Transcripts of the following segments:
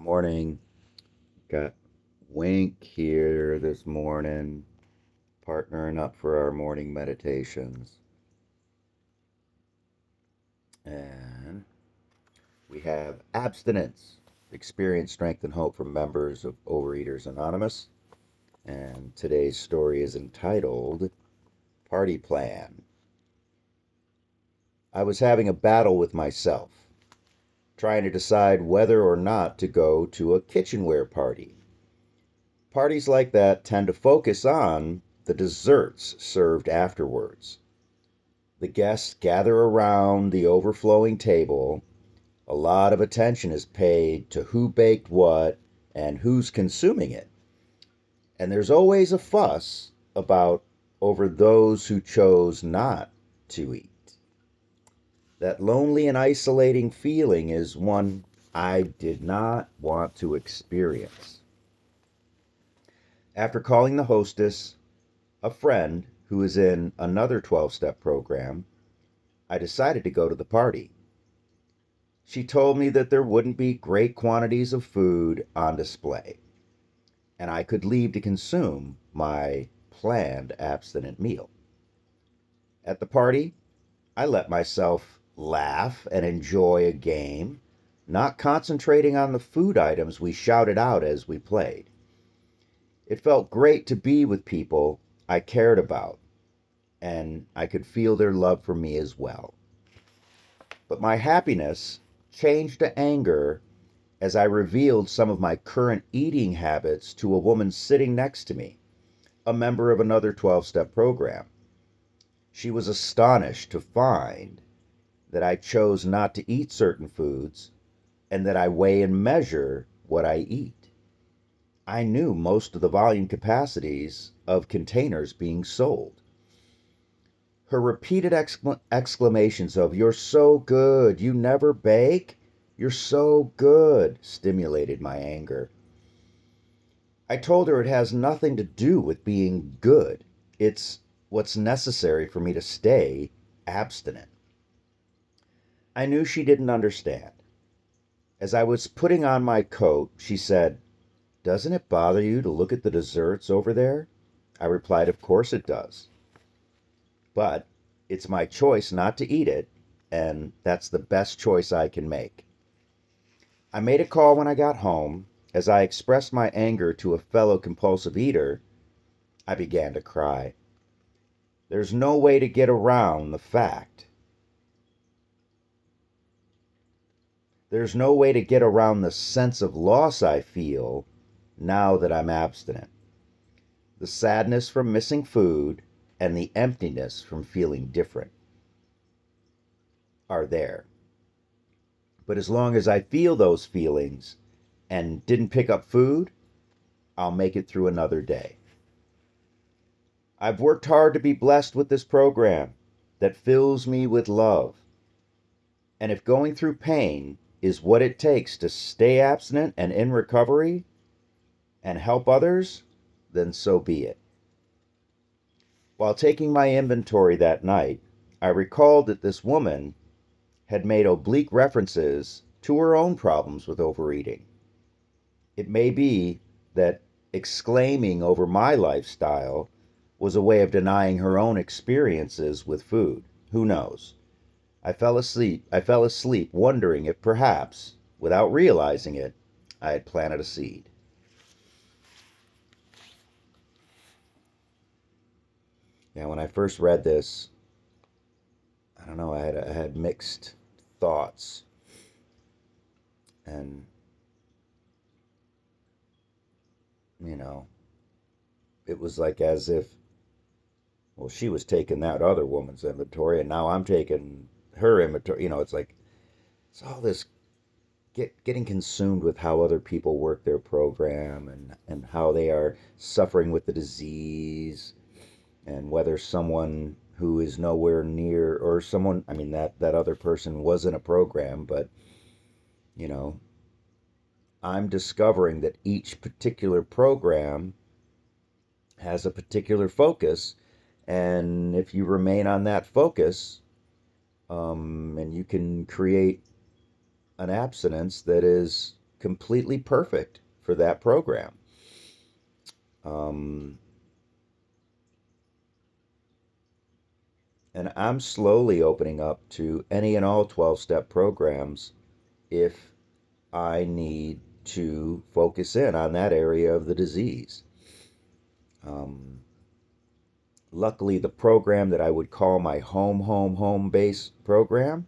Morning. Got Wink here this morning, partnering up for our morning meditations. And we have Abstinence, Experience, Strength, and Hope from members of Overeaters Anonymous. And today's story is entitled Party Plan. I was having a battle with myself, trying to decide whether or not to go to a kitchenware party. Parties like that tend to focus on the desserts served afterwards. The guests gather around the overflowing table. A lot of attention is paid to who baked what and who's consuming it. And there's always a fuss about over those who chose not to eat. That lonely and isolating feeling is one I did not want to experience. After calling the hostess, a friend who is in another 12-step program, I decided to go to the party. She told me that there wouldn't be great quantities of food on display, and I could leave to consume my planned abstinent meal. At the party, I let myself laugh and enjoy a game, not concentrating on the food items we shouted out as we played. It felt great to be with people I cared about, and I could feel their love for me as well. But my happiness changed to anger as I revealed some of my current eating habits to a woman sitting next to me, a member of another 12-step program. She was astonished to find that I chose not to eat certain foods and that I weigh and measure what I eat. I knew most of the volume capacities of containers being sold. Her repeated exclamations of, "You're so good, you never bake? You're so good," stimulated my anger. I told her it has nothing to do with being good. It's what's necessary for me to stay abstinent. I knew she didn't understand. As I was putting on my coat, she said, "Doesn't it bother you to look at the desserts over there?" I replied, "Of course it does. But it's my choice not to eat it, and that's the best choice I can make." I made a call when I got home. As I expressed my anger to a fellow compulsive eater, I began to cry. There's no way to get around the fact. There's no way to get around the sense of loss I feel now that I'm abstinent. The sadness from missing food and the emptiness from feeling different are there. But as long as I feel those feelings and didn't pick up food, I'll make it through another day. I've worked hard to be blessed with this program that fills me with love. And if going through pain is what it takes to stay abstinent and in recovery and help others, then so be it. While taking my inventory that night, I recalled that this woman had made oblique references to her own problems with overeating. It may be that exclaiming over my lifestyle was a way of denying her own experiences with food. Who knows? I fell asleep wondering if perhaps, without realizing it, I had planted a seed. Now, when I first read this, I don't know, I had mixed thoughts. And, you know, it was like as if, well, she was taking that other woman's inventory, and now I'm taking her inventory. It's like, it's all this getting consumed with how other people work their program and how they are suffering with the disease, and whether someone who is nowhere near, or someone, I mean, that other person was in a program, but, you know, I'm discovering that each particular program has a particular focus, and if you remain on that focus, and you can create an abstinence that is completely perfect for that program. Um, and I'm slowly opening up to any and all 12-step programs if I need to focus in on that area of the disease. Um, Luckily, the program that I would call my home base program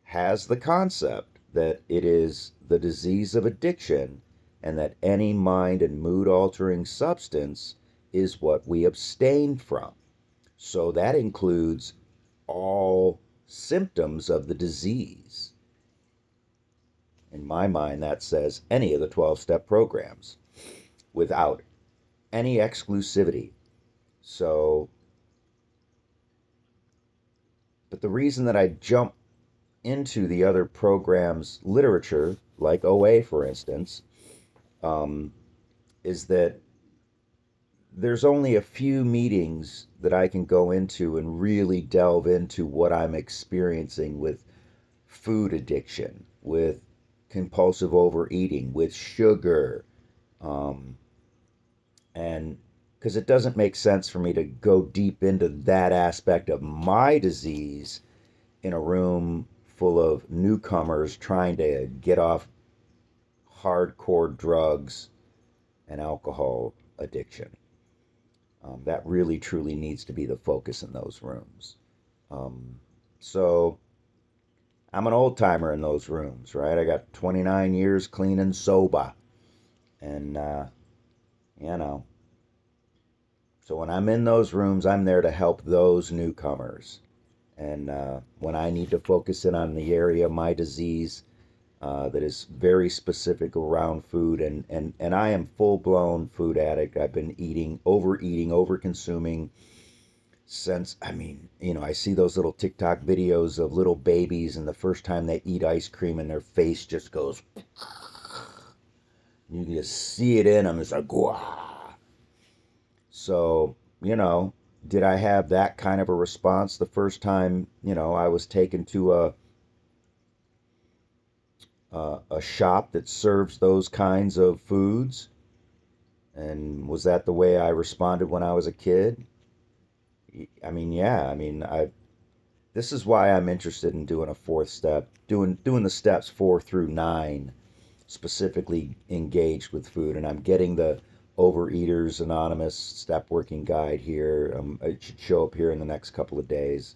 has the concept that it is the disease of addiction and that any mind and mood altering substance is what we abstain from. So that includes all symptoms of the disease. In my mind, that says any of the 12-step programs without any exclusivity. So, but the reason that I jump into the other programs' literature, like OA, for instance, um, is that there's only a few meetings that I can go into and really delve into what I'm experiencing with food addiction, with compulsive overeating, with sugar, um, and because it doesn't make sense for me to go deep into that aspect of my disease in a room full of newcomers trying to get off hardcore drugs and alcohol addiction. That really truly needs to be the focus in those rooms. Um, so I'm an old timer in those rooms, right? I got 29 years clean and sober. And, you know, so when I'm in those rooms, I'm there to help those newcomers. And when I need to focus in on the area of my disease that is very specific around food, and I am full blown food addict. I've been overeating, over consuming since, I mean, I see those little TikTok videos of little babies, and the first time they eat ice cream and their face just goes, you can just see it in them. It's like, wow. So, did I have that kind of a response the first time, I was taken to a shop that serves those kinds of foods? And was that the way I responded when I was a kid? I mean, yeah. I mean, this is why I'm interested in doing a fourth step, doing the steps 4 through 9, specifically engaged with food, and I'm getting the Overeaters Anonymous step working guide here. It should show up here in the next couple of days,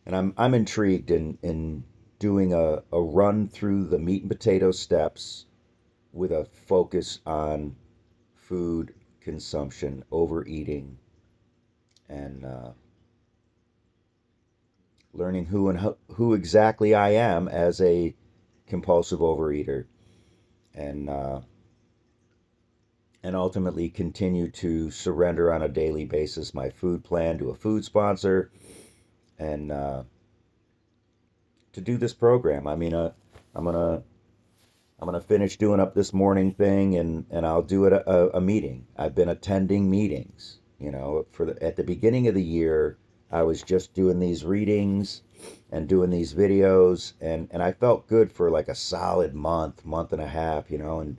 and I'm intrigued in doing a run through the meat and potato steps with a focus on food consumption, overeating, and learning who exactly I am as a compulsive overeater, and ultimately continue to surrender on a daily basis my food plan to a food sponsor, and to do this program. I mean, I'm gonna I'm gonna finish doing up this morning thing, and I'll do it a meeting. I've been attending meetings. At the beginning of the year, I was just doing these readings and doing these videos, and I felt good for like a solid month and a half, and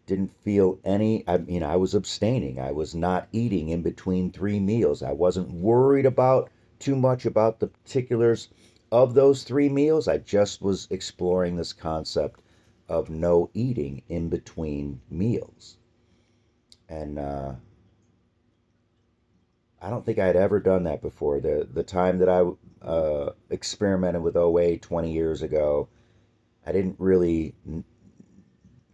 didn't feel any. I mean, I was abstaining. I was not eating in between 3 meals. I wasn't worried about too much about the particulars of those 3 meals. I just was exploring this concept of no eating in between meals. And I don't think I had ever done that before. The time that I experimented with OA 20 years ago, I didn't really.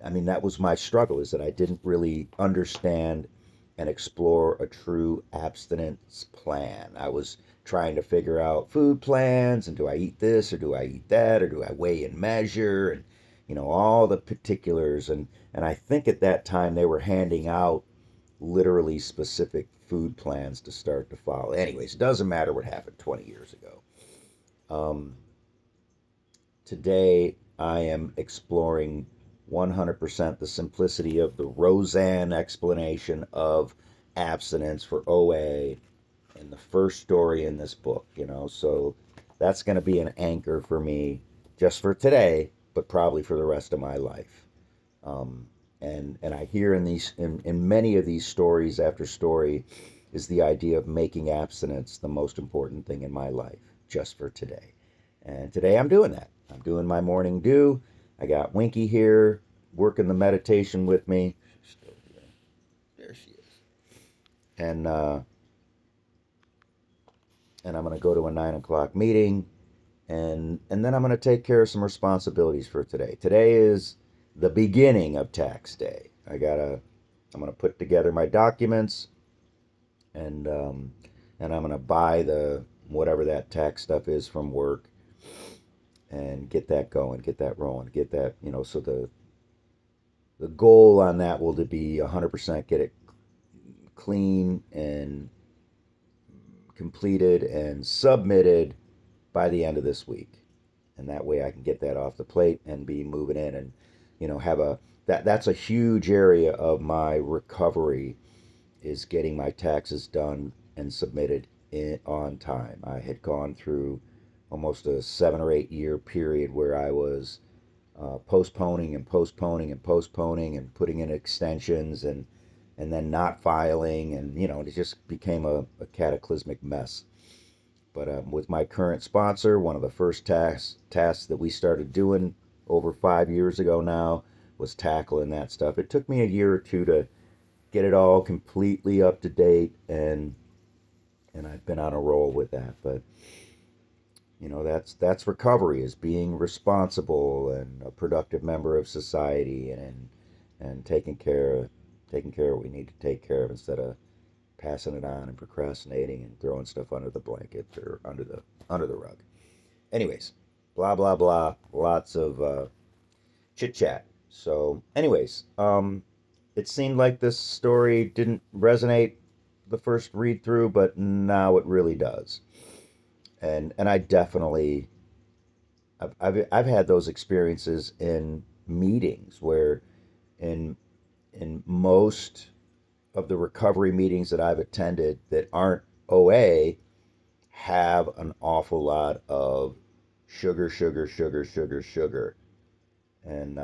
I mean, that was my struggle, is that I didn't really understand and explore a true abstinence plan. I was trying to figure out food plans, and do I eat this or do I eat that, or do I weigh and measure, and all the particulars, and I think at that time they were handing out literally specific food plans to start to follow. Anyways, it doesn't matter what happened 20 years ago. Um, Today I am exploring 100% the simplicity of the Roseanne explanation of abstinence for OA in the first story in this book, so that's going to be an anchor for me just for today, but probably for the rest of my life. Um, and I hear in many of these stories after story is the idea of making abstinence the most important thing in my life just for today. And today I'm doing that. I'm doing my morning dew. I got Winky here working the meditation with me. She's still here. There she is. And I'm going to go to a 9 o'clock meeting, and then I'm going to take care of some responsibilities for today. Today is the beginning of tax day. I'm going to put together my documents, and and I'm going to buy the whatever that tax stuff is from work, and get that going, get that rolling, get that, so the goal on that will to be 100% get it clean and completed and submitted by the end of this week. And that way I can get that off the plate and be moving in, and have that's a huge area of my recovery, is getting my taxes done and submitted on time. I had gone through almost a 7 or 8 year period where I was postponing and postponing and postponing and putting in extensions, and then not filing, and it just became a cataclysmic mess. But with my current sponsor, one of the first tasks that we started doing over 5 years ago now was tackling that stuff. It took me a year or two to get it all completely up to date, and I've been on a roll with that. But that's recovery, is being responsible and a productive member of society, and taking care of what we need to take care of, instead of passing it on and procrastinating and throwing stuff under the blanket or under the rug. Anyways, blah blah blah, lots of chit chat. So, anyways, it seemed like this story didn't resonate the first read through, but now it really does. And I definitely I've had those experiences in meetings where in most of the recovery meetings that I've attended that aren't OA have an awful lot of sugar, sugar, sugar, sugar, sugar, and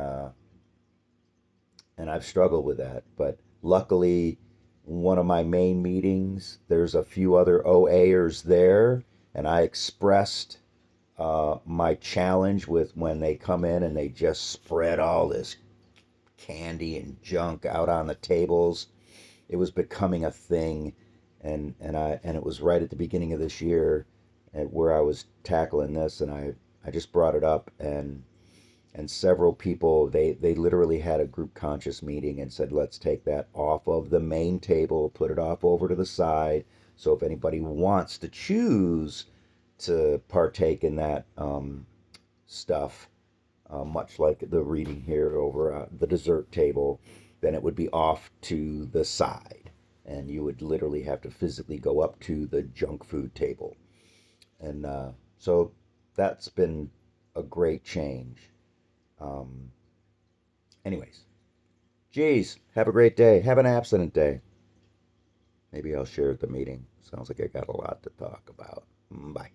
and I've struggled with that. But luckily, one of my main meetings, there's a few other OAers there, and I expressed my challenge with when they come in and they just spread all this candy and junk out on the tables. It was becoming a thing, and it was right at the beginning of this year, where I was tackling this, and I just brought it up, and several people, they literally had a group conscious meeting and said, let's take that off of the main table, put it off over to the side, so if anybody wants to choose to partake in that stuff, much like the reading here over the dessert table, then it would be off to the side. And you would literally have to physically go up to the junk food table. And so that's been a great change. Um, anyways, geez, have a great day. Have an abstinent day. Maybe I'll share at the meeting. Sounds like I got a lot to talk about. Bye.